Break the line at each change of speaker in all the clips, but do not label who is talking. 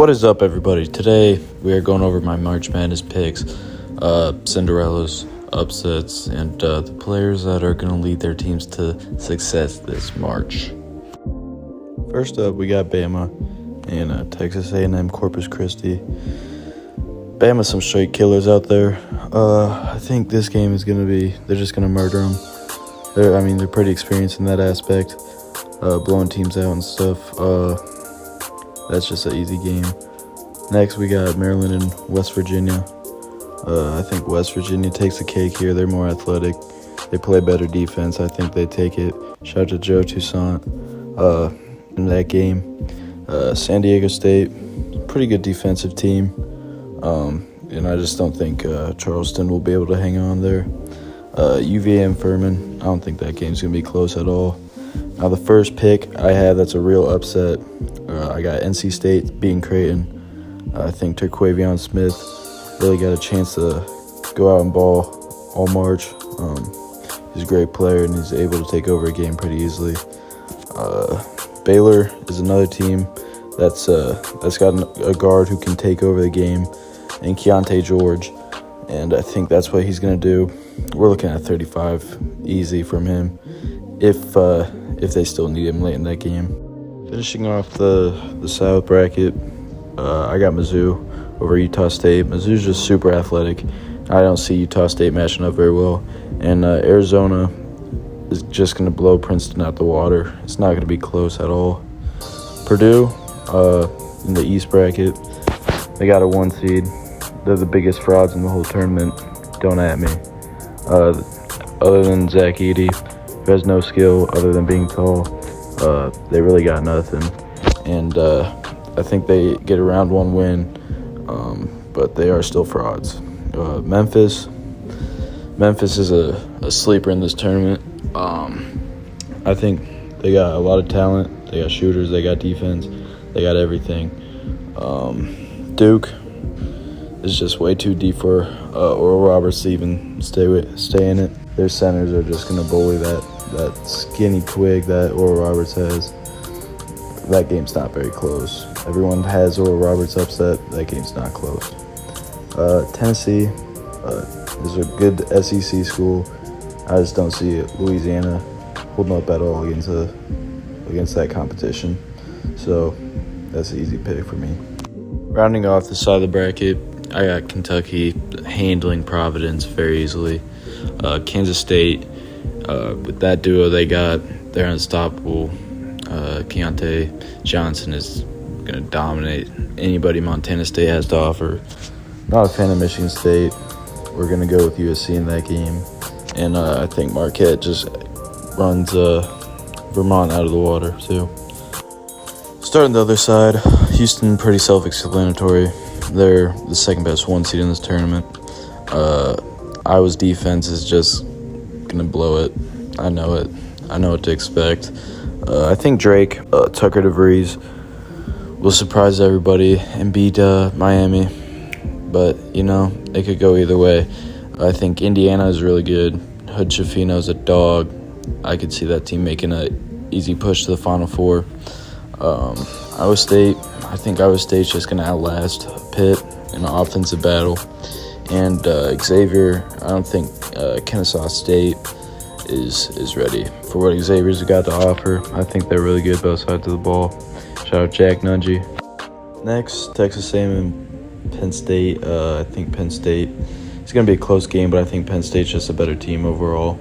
What is up, everybody? Today we are going over my March Madness picks, Cinderellas, upsets, and the players that are going to lead their teams to success this March. First up, we got Bama and Texas A&M Corpus Christi. Bama, some straight killers out there. I think this game is going to be, they're just going to murder them. They're pretty experienced in that aspect, blowing teams out and stuff. That's just an easy game. Next, we got Maryland and West Virginia. I think West Virginia takes the cake here. They're more athletic. They play better defense. I think they take it. Shout out to Joe Toussaint in that game. San Diego State, pretty good defensive team. And I just don't think Charleston will be able to hang on there. UVA and Furman, I don't think that game's going to be close at all. Now, the first pick I have that's a real upset, I got NC State beating Creighton. I think Terquavion Smith really got a chance to go out and ball all March. He's a great player, and he's able to take over a game pretty easily. Baylor is another team that's got a guard who can take over the game, and Keontae George, and I think that's what he's going to do. We're looking at 35 easy from him if they still need him late in that game. Finishing off the South bracket, I got Mizzou over Utah State. Mizzou's just super athletic. I don't see Utah State matching up very well. And Arizona is just going to blow Princeton out the water. It's not going to be close at all. Purdue, in the East bracket, they got a 1 seed. They're the biggest frauds in the whole tournament. Don't at me. Other than Zach Edey, who has no skill other than being tall, they really got nothing. And I think they get a round 1 win, but they are still frauds. Memphis is a sleeper in this tournament. I think they got a lot of talent. They got shooters, they got defense, they got everything. Duke is just way too deep for Oral Roberts to even stay in it. Their centers are just going to bully that skinny twig that Oral Roberts has. That game's not very close. Everyone has Oral Roberts upset. That game's not close. Tennessee is a good SEC school. I just don't see Louisiana holding up at all against that competition. So that's an easy pick for me. Rounding off the side of the bracket, I got Kentucky handling Providence very easily. Kansas State, with that duo they're unstoppable. Keontae Johnson is going to dominate anybody Montana State has to offer. Not a fan of Michigan State. We're going to go with USC in that game. And I think Marquette just runs Vermont out of the water, too. Starting the other side, Houston, pretty self-explanatory. They're the second best 1 seed in this tournament. Iowa's defense is just going to blow it. I know it. I know what to expect. I think Drake, Tucker Devries, will surprise everybody and beat Miami. But, it could go either way. I think Indiana is really good. Hood Schifino's a dog. I could see that team making an easy push to the Final Four. Iowa State, I think Iowa State's just going to outlast Pitt in an offensive battle. And Xavier, I don't think Kennesaw State is ready for what Xavier's got to offer. I think they're really good both sides of the ball. Shout out Jack Nungy. Next, Texas A&M, Penn State. I think Penn State, it's going to be a close game, but I think Penn State's just a better team overall.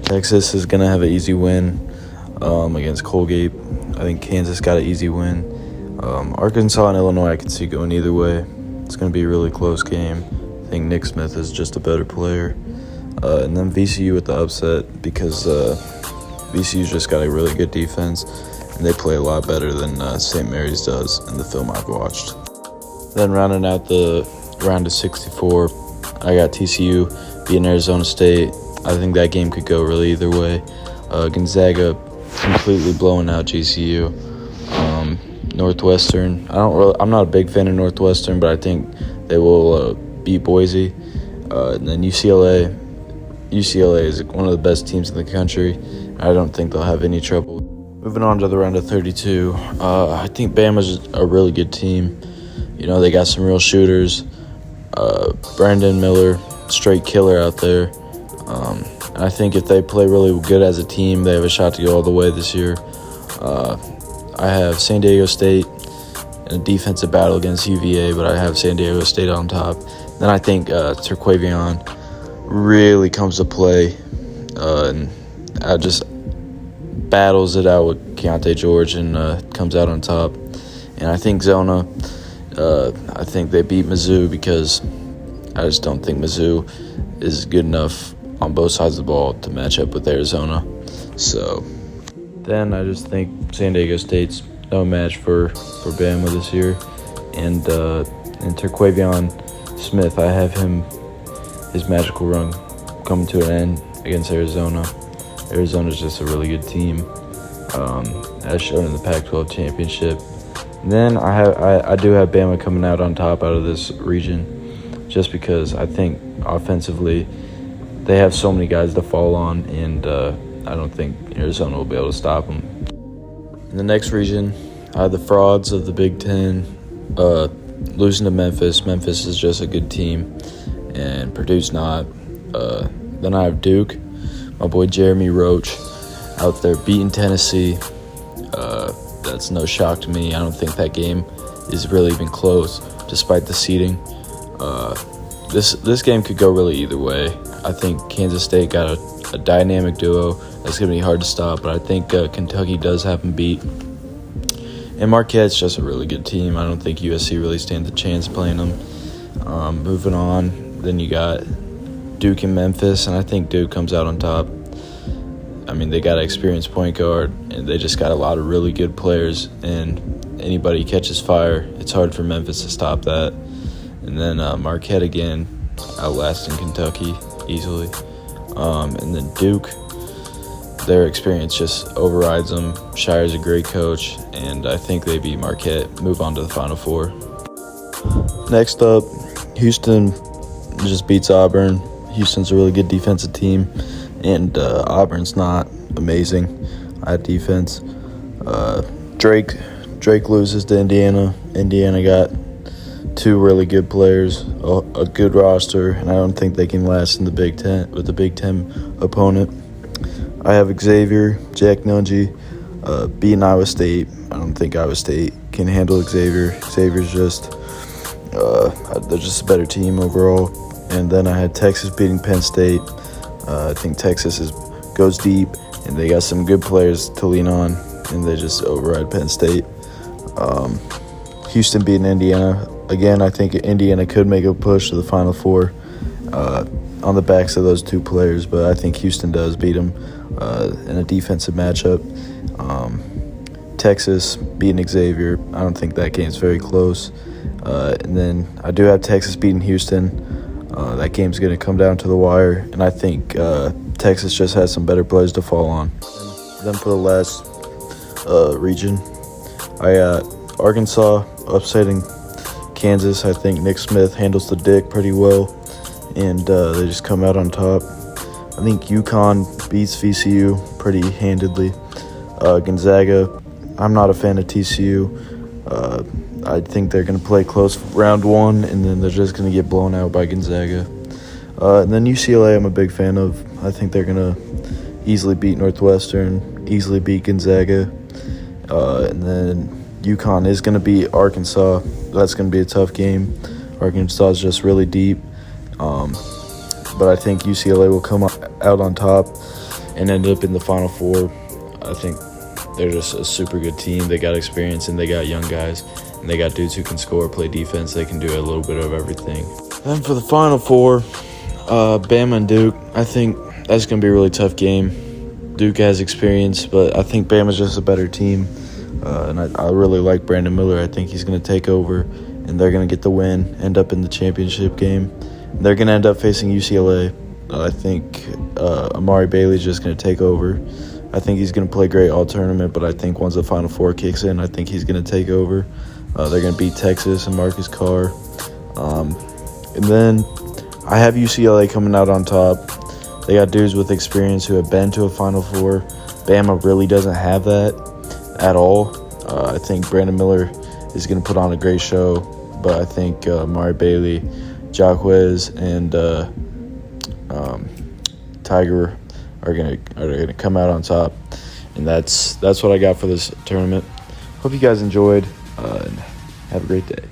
Texas is going to have an easy win against Colgate. I think Kansas got an easy win. Arkansas and Illinois I can see going either way. It's going to be a really close game. I think Nick Smith is just a better player. And then VCU with the upset because VCU's just got a really good defense, and they play a lot better than St. Mary's does in the film I've watched. Then rounding out the round of 64, I got TCU beating Arizona State. I think that game could go really either way. Gonzaga completely blowing out GCU. Northwestern, I'm not a big fan of Northwestern, but I think they will beat Boise. And then UCLA is one of the best teams in the country. I don't think they'll have any trouble. Moving on to the round of 32, I think Bama's a really good team. They got some real shooters. Brandon Miller, straight killer out there. And I think if they play really good as a team, they have a shot to go all the way this year. I have San Diego State in a defensive battle against UVA, but I have San Diego State on top. Then I think Terquavion really comes to play and just battles it out with Keontae George and comes out on top. And I think Zona, I think they beat Mizzou because I just don't think Mizzou is good enough on both sides of the ball to match up with Arizona. So then I just think San Diego State's no match for Bama this year. And Terquavion Smith, I have his magical run coming to an end against Arizona. Arizona's just a really good team, as shown in the Pac-12 championship. And then I do have Bama coming out on top out of this region, just because I think offensively they have so many guys to fall on, and I don't think Arizona will be able to stop them. In the next region, I have the frauds of the Big Ten losing to Memphis. Memphis is just a good team, and Purdue's not. Then I have Duke, my boy Jeremy Roach, out there beating Tennessee. That's no shock to me. I don't think that game is really even close, despite the seeding. This game could go really either way. I think Kansas State got a dynamic duo that's going to be hard to stop, but I think Kentucky does have them beat. And Marquette's just a really good team. I don't think USC really stands a chance playing them. Moving on, then you got Duke and Memphis, and I think Duke comes out on top. I mean, they got an experienced point guard, and they just got a lot of really good players, and anybody catches fire, it's hard for Memphis to stop that. And then Marquette again, outlasting Kentucky easily. And then Duke, their experience just overrides them. Shire's a great coach, and I think they beat Marquette, move on to the Final Four. Next up, Houston just beats Auburn. Houston's a really good defensive team, and Auburn's not amazing at defense. Drake loses to Indiana. Indiana got two really good players, a good roster, and I don't think they can last in the Big Ten with the Big Ten opponent. I have Xavier, Jack Nungy, beating Iowa State. I don't think Iowa State can handle Xavier. Xavier's just, they're just a better team overall. And then I had Texas beating Penn State. I think Texas goes deep, and they got some good players to lean on, and they just override Penn State. Houston beating Indiana. Again, I think Indiana could make a push to the Final Four on the backs of those two players, but I think Houston does beat them in a defensive matchup. Texas beating Xavier. I don't think that game's very close. And then I do have Texas beating Houston. That game's going to come down to the wire, and I think Texas just has some better players to fall on. Then for the last region, I got Arkansas upsetting Kansas. I think Nick Smith handles the dick pretty well, and they just come out on top. I think UConn beats VCU pretty handedly. Gonzaga, I'm not a fan of TCU. I think they're going to play close round one, and then they're just going to get blown out by Gonzaga. And then UCLA, I'm a big fan of. I think they're going to easily beat Northwestern, easily beat Gonzaga. And then UConn is going to beat Arkansas. That's going to be a tough game. Arkansas is just really deep. But I think UCLA will come out on top and end up in the Final Four. I think they're just a super good team. They got experience, and they got young guys. And they got dudes who can score, play defense. They can do a little bit of everything. Then for the Final Four, Bama and Duke. I think that's going to be a really tough game. Duke has experience, but I think Bama's just a better team. And I really like Brandon Miller. I think he's going to take over, and they're going to get the win, end up in the championship game. And they're going to end up facing UCLA. I think Amari Bailey's just going to take over. I think he's going to play great all tournament, but I think once the Final Four kicks in, I think he's going to take over. They're going to beat Texas and Marcus Carr. And then I have UCLA coming out on top. They got dudes with experience who have been to a Final Four. Bama really doesn't have that at all. I think Brandon Miller is going to put on a great show. but I think Mari Bailey, Jacquez, and Tiger are gonna come out on top, and that's what I got for this tournament. Hope you guys enjoyed, and have a great day.